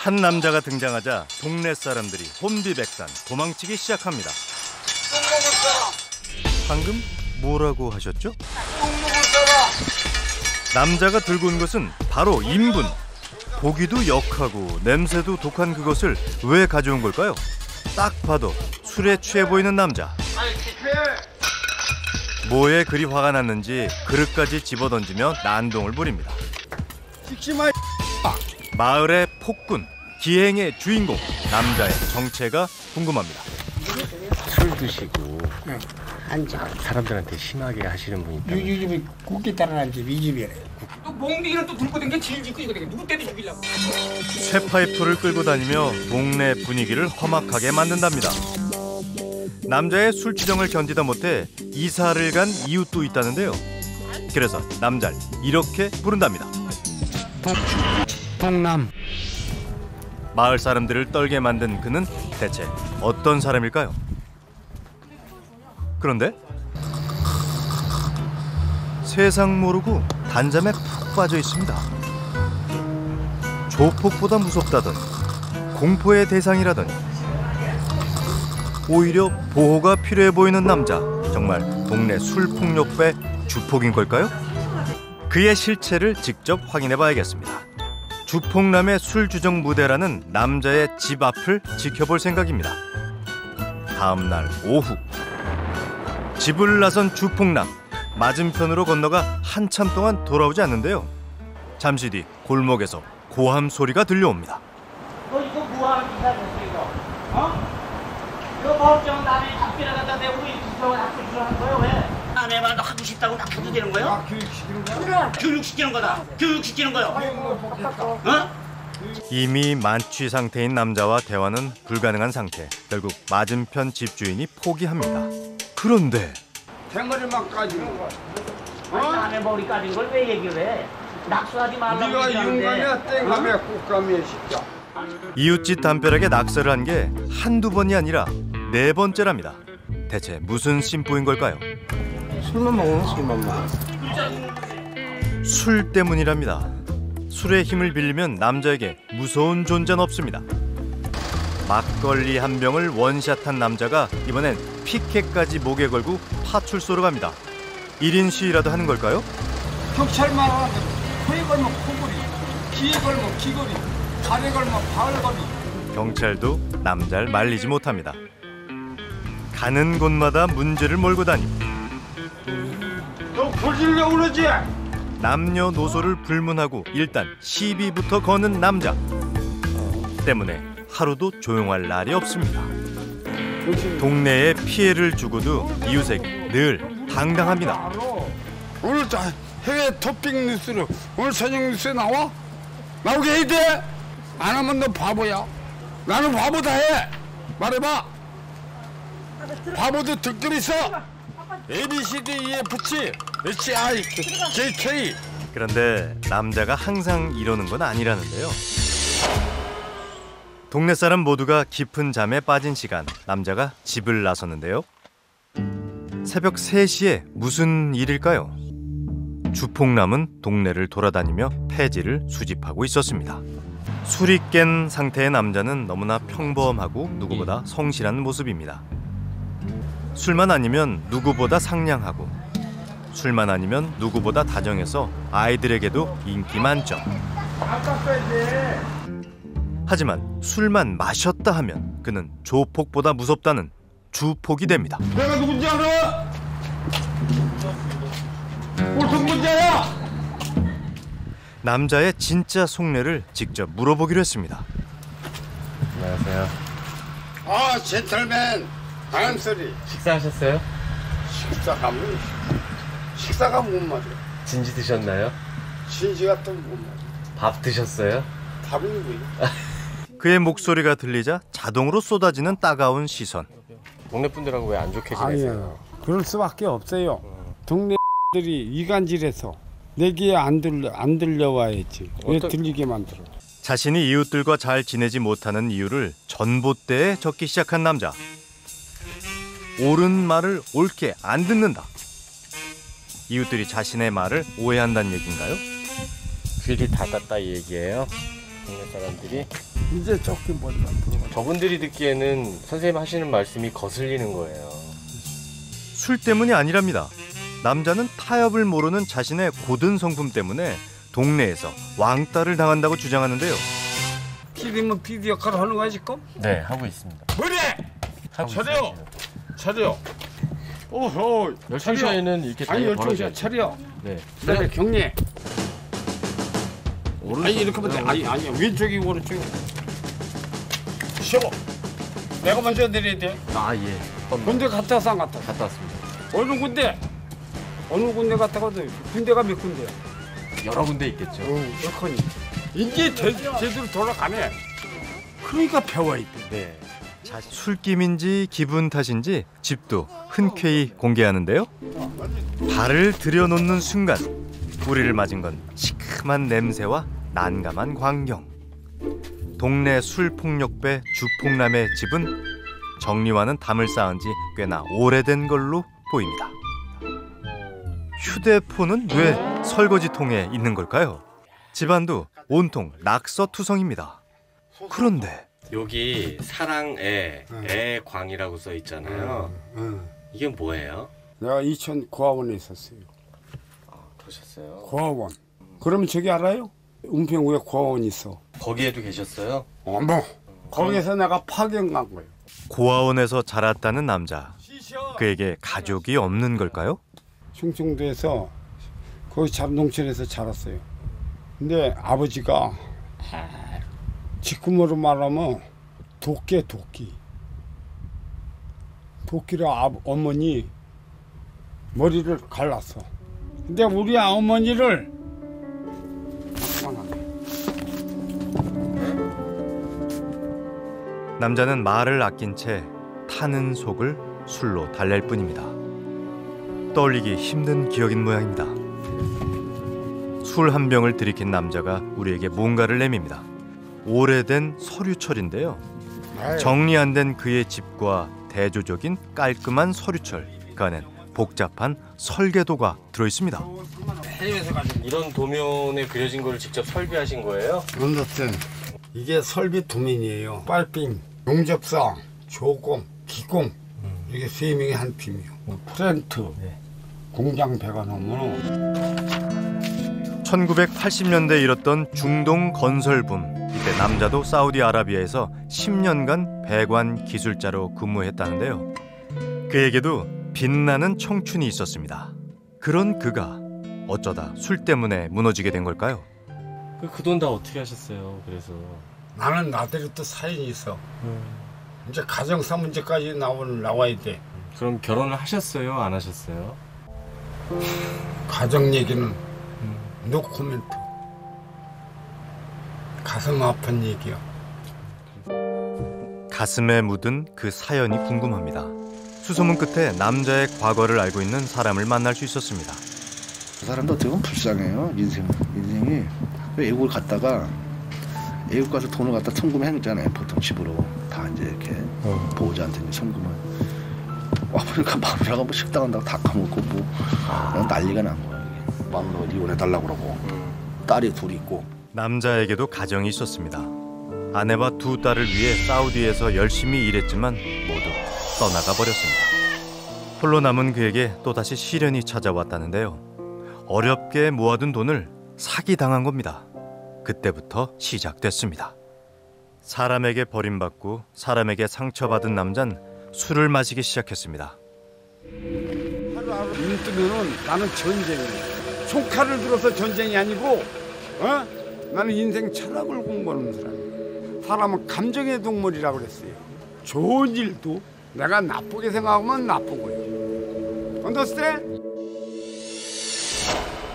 한 남자가 등장하자 동네 사람들이 혼비백산 도망치기 시작합니다. 방금 뭐라고 하셨죠? 남자가 들고 온 것은 바로 인분. 보기도 역하고 냄새도 독한 그것을 왜 가져온 걸까요? 딱 봐도 술에 취해 보이는 남자. 뭐에 그리 화가 났는지 그릇까지 집어던지며 난동을 부립니다. 마을의 폭군, 기행의 주인공, 남자의 정체가 궁금합니다. 술 드시고 사람들한테 심하게 하시는 분이 이 집이 국기 따라난 집, 이 집이래. 또 몽둥이를 또 들고 댕겨 제일 짓고 이거든. 누구 때도 죽이려고. 쇠파이프를 끌고 다니며 동네 분위기를 험악하게 만든답니다. 남자의 술주정을 견디다 못해 이사를 간 이웃도 있다는데요. 그래서 남자를 이렇게 부른답니다. 동남. 마을 사람들을 떨게 만든 그는 대체 어떤 사람일까요? 그런데 세상 모르고 단잠에 푹 빠져 있습니다. 조폭보다 무섭다더니 공포의 대상이라더니 오히려 보호가 필요해 보이는 남자. 정말 동네 술폭력배 주폭인 걸까요? 그의 실체를 직접 확인해 봐야겠습니다. 주폭남의 술주정 무대라는 남자의 집 앞을 지켜볼 생각입니다. 다음 날 오후 집을 나선 주폭남. 맞은편으로 건너가 한참 동안 돌아오지 않는데요. 잠시 뒤 골목에서 고함 소리가 들려옵니다. 너 이거 뭐하는 짓이야 이거? 어? 이거 멀쩡한 남의 학교에 갖다 내 우리 주정을 학교 주라는 거야 왜? 남의 말도 하고 싶다고 막 해도 되는 거야? 교육시키는 거야? 교육시키는 거다. 교육시키는 거요. 어? 이미 만취 상태인 남자와 대화는 불가능한 상태. 결국 맞은편 집주인이 포기합니다. 그런데 대머리만 까지는 거야. 아니 남의 머리 까진 걸 왜 얘기를 해? 낙수하지 말라고 네가 윤감이야 땡감이야 꽃감이야 진짜. 이웃집 담벼락에 낙서를 한 게 한두 번이 아니라 4번째랍니다. 대체 무슨 심보인 걸까요? 술만 먹으면 술만 먹어. 술 때문이랍니다. 술의 힘을 빌리면 남자에게 무서운 존재는 없습니다. 막걸리 한 병을 원샷한 남자가 이번엔 피켓까지 목에 걸고 파출소로 갑니다. 1인 시위라도 하는 걸까요? 경찰만 하는데 코에 걸면 코걸이, 귀에 걸면 귀걸이, 발에 걸면 발걸이. 경찰도 남자를 말리지 못합니다. 가는 곳마다 문제를 몰고 다니고 너 부질려고 그러지? 남녀노소를 불문하고 일단 시비부터 거는 남자 때문에 하루도 조용할 날이 없습니다. 동네에 피해를 주고도 이웃에게 늘 당당합니다. 오늘 해외 토픽 뉴스로 오늘 저녁 뉴스에 나와? 나오게 해야 돼? 안 하면 너 바보야. 나는 바보다 해. 말해봐. 바보도 특급 있어. ABCDEFG HIJK. 그런데 남자가 항상 이러는 건 아니라는데요. 동네 사람 모두가 깊은 잠에 빠진 시간, 남자가 집을 나섰는데요. 새벽 3시에 무슨 일일까요? 주폭남은 동네를 돌아다니며 폐지를 수집하고 있었습니다. 술이 깬 상태의 남자는 너무나 평범하고 누구보다 성실한 모습입니다. 술만 아니면 누구보다 상냥하고 술만 아니면 누구보다 다정해서 아이들에게도 인기 만점. 하지만 술만 마셨다 하면 그는 조폭보다 무섭다는 주폭이 됩니다. 내가 누군지 알아? 무슨 문제야? 남자의 진짜 속내를 직접 물어보기로 했습니다. 안녕하세요. 아, 젠틀맨. 다음 소리. 식사하셨어요? 식사가 못 맞아. 진지 드셨나요? 진지가 또 못 맞아. 밥 드셨어요? 답이 뭐야? 그의 목소리가 들리자 자동으로 쏟아지는 따가운 시선. 동네 분들하고 왜 안 좋게 지내세요? 아니요. 그럴 수밖에 없어요. 동네들이 이간질해서 내 귀에 안 들려와야지. 왜 들리게 만들어? 자신이 이웃들과 잘 지내지 못하는 이유를 전봇대에 적기 시작한 남자. 옳은 말을 옳게 안 듣는다. 이웃들이 자신의 말을 오해한다는 얘기인가요? 귀를 닫았다 이 얘기예요? 동네 사람들이. 이제 조금 멀다 들어가. 저분들이 듣기에는 선생님 하시는 말씀이 거슬리는 거예요. 술 때문이 아니랍니다. 남자는 타협을 모르는 자신의 고든 성품 때문에 동네에서 왕따를 당한다고 주장하는데요. PD면 PD 역할을 하는 거야 지금? 네, 하고 있습니다. 뭐래? 차려! 차려! 오호! 열중시에는 이렇게 아니 다니게 12시야 벌어져야죠. 차려! 네. 그다음에 경례! 오른쪽. 아니 이렇게 하면 돼. 아니 왼쪽이 오른쪽이 쉬어! 내가 먼저 내려야 돼. 아, 예. 군대 갔다 왔어 안 갔다 왔어? 갔다 왔습니다. 어느 군대? 어느 군대 갔다 가도 군대가 몇 군데야? 여러 군데 있겠죠. 여건이 이제 제대로 돌아가네. 그러니까 배워야 돼. 네. 술김인지 기분 탓인지 집도 흔쾌히 공개하는데요. 발을 들여놓는 순간 우리를 맞은 건 시큼한 냄새와 난감한 광경. 동네 술폭력배 주폭남의 집은 정리와는 담을 쌓은 지 꽤나 오래된 걸로 보입니다. 휴대폰은 왜 설거지통에 있는 걸까요? 집안도 온통 낙서투성입니다. 그런데 여기 사랑애, 애광이라고 써 있잖아요. 이게 뭐예요? 내가 이천 고아원에 있었어요. 그러셨어요? 고아원. 그러면 저기 알아요? 은평구에 고아원 있어. 거기에도 계셨어요? 어머. 거기에서 내가 파견 간 거예요. 고아원에서 자랐다는 남자. 그에게 가족이 없는 걸까요? 충청도에서 거기 잠동천에서 자랐어요. 근데 아버지가 지금으로 말하면 도끼. 도끼로 어머니 머리를 갈랐어. 근데 우리 어머니를 남자는 말을 아낀 채 타는 속을 술로 달랠 뿐입니다. 떠올리기 힘든 기억인 모양입니다. 술 한 병을 들이킨 남자가 우리에게 뭔가를 내밉니다. 오래된 서류철인데요. 정리 안 된 그의 집과 대조적인 깔끔한 서류철, 그 안엔 복잡한 설계도가 들어있습니다. 이런 도면에 그려진 걸 직접 설계하신 거예요? 언더스탠. 이게 설비 도면이에요. 빨빙, 용접사, 조공, 기공 이게 세 명이 한 팀이요. 프렌트, 공장 배가 넘으면 1980년대에 일었던 중동 건설붐. 이때 남자도 사우디아라비아에서 10년간 배관 기술자로 근무했다는데요. 그에게도 빛나는 청춘이 있었습니다. 그런 그가 어쩌다 술 때문에 무너지게 된 걸까요? 그 돈 다 어떻게 하셨어요? 그래서 나는 나대로 또 사연이 있어. 이제 가정사 문제까지 나와야 돼. 그럼 결혼을 하셨어요? 안 하셨어요? 가정 얘기는 노 코멘트. 가슴 아픈 얘기야. 가슴에 묻은 그 사연이 궁금합니다. 수소문 끝에 남자의 과거를 알고 있는 사람을 만날 수 있었습니다. 그 사람도 어떻게 보면 불쌍해요. 인생이 외국을 갔다가 외국 가서 돈을 갖다 송금했잖아요. 보통 집으로 다 이제 이렇게 보호자한테 이제 송금을. 와 보니까 마누라가 뭐 식당 간다고 다 까먹고 뭐 난리가 난 거야. 이게. 마누라 이혼해달라고 그러고 딸이 둘 있고. 남자에게도 가정이 있었습니다. 아내와 두 딸을 위해 사우디에서 열심히 일했지만 모두 떠나가 버렸습니다. 홀로 남은 그에게 또다시 시련이 찾아왔다는데요. 어렵게 모아둔 돈을 사기당한 겁니다. 그때부터 시작됐습니다. 사람에게 버림받고 사람에게 상처받은 남잔 술을 마시기 시작했습니다. 하루하루 눈 뜨면은 나는 전쟁이야. 총칼을 들어서 전쟁이 아니고 나는 인생 철학을 공부하는 사람이야. 사람은 감정의 동물이라고 그랬어요. 좋은 일도 내가 나쁘게 생각하면 나쁜 거예요. 언더스탠?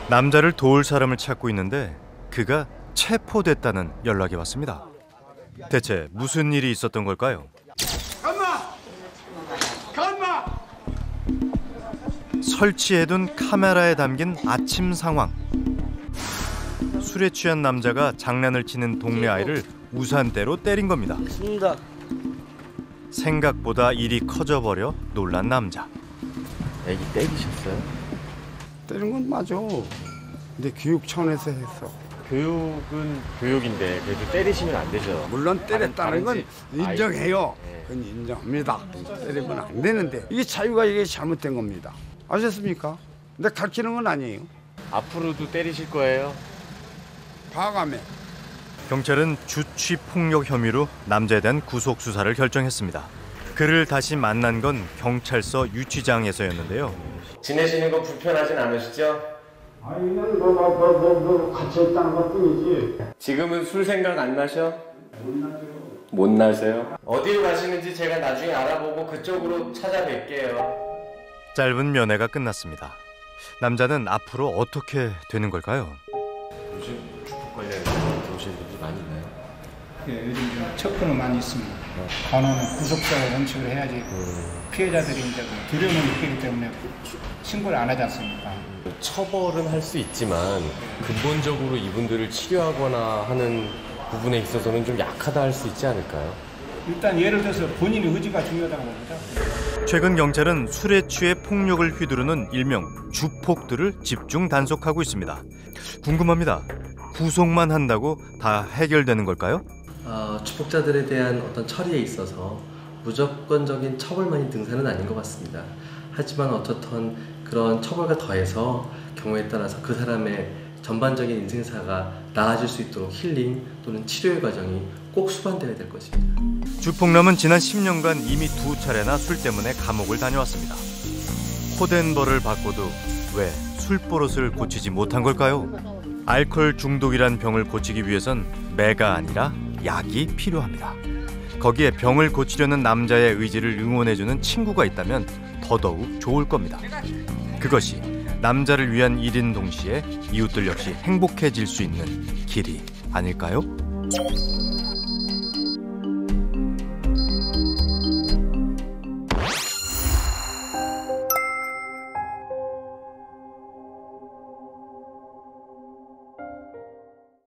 남자를 도울 사람을 찾고 있는데 그가 체포됐다는 연락이 왔습니다. 대체 무슨 일이 있었던 걸까요? 간마! 설치해둔 카메라에 담긴 아침 상황. 술에 취한 남자가 장난을 치는 동네 아이를 우산대로 때린 겁니다. 생각보다 일이 커져버려 놀란 남자. 애기 때리셨어요? 때린 건 맞아. 근데 교육 차원에서 했어. 교육은 교육인데 그래도 때리시면 안 되죠. 물론 때렸다는 건 인정해요. 네. 그건 인정합니다. 때리면 안 되는데 이게 자유가 이게 잘못된 겁니다. 아셨습니까? 근데 가르치는 건 아니에요. 앞으로도 때리실 거예요? 과감해. 경찰은 주취 폭력 혐의로 남자에 대한 구속 수사를 결정했습니다. 그를 다시 만난 건 경찰서 유치장에서였는데요. 지내시는 거 불편하진 않으시죠? 아니 그냥 너 같이 있다는 것 뿐이지. 지금은 술 생각 안 나셔? 못 나세요? 어디로 가시는지 제가 나중에 알아보고 그쪽으로 찾아뵐게요. 짧은 면회가 끝났습니다. 남자는 앞으로 어떻게 되는 걸까요? 요즘 주폭 관련해서 들어오시는 분들 많이 있나요? 예, 요즘 좀 척도는 많이 있습니다. 관원은 구속사고 원칙으로 해야지 피해자들이 이제 두려움을 느끼기 때문에 신고를 안 하지 않습니까? 처벌은 할 수 있지만 근본적으로 이분들을 치료하거나 하는 부분에 있어서는 좀 약하다 할 수 있지 않을까요? 일단 예를 들어서 본인의 의지가 중요하다고 봅니다. 최근 경찰은 술에 취해 폭력을 휘두르는 일명 주폭들을 집중 단속하고 있습니다. 궁금합니다. 구속만 한다고 다 해결되는 걸까요? 주폭자들에 대한 어떤 처리에 있어서 무조건적인 처벌만이 등산은 아닌 것 같습니다. 하지만 어떻든 그런 처벌과 더해서 경우에 따라서 그 사람의 전반적인 인생사가 나아질 수 있도록 힐링 또는 치료의 과정이 꼭 수반되어야 될 것입니다. 주폭남은 지난 10년간 이미 2차례나 술 때문에 감옥을 다녀왔습니다. 호된 벌을 받고도 왜 술버릇을 고치지 못한 걸까요? 알코올 중독이란 병을 고치기 위해선 매가 아니라 약이 필요합니다. 거기에 병을 고치려는 남자의 의지를 응원해주는 친구가 있다면 더더욱 좋을 겁니다. 그것이 남자를 위한 일인 동시에 이웃들 역시 행복해질 수 있는 길이 아닐까요?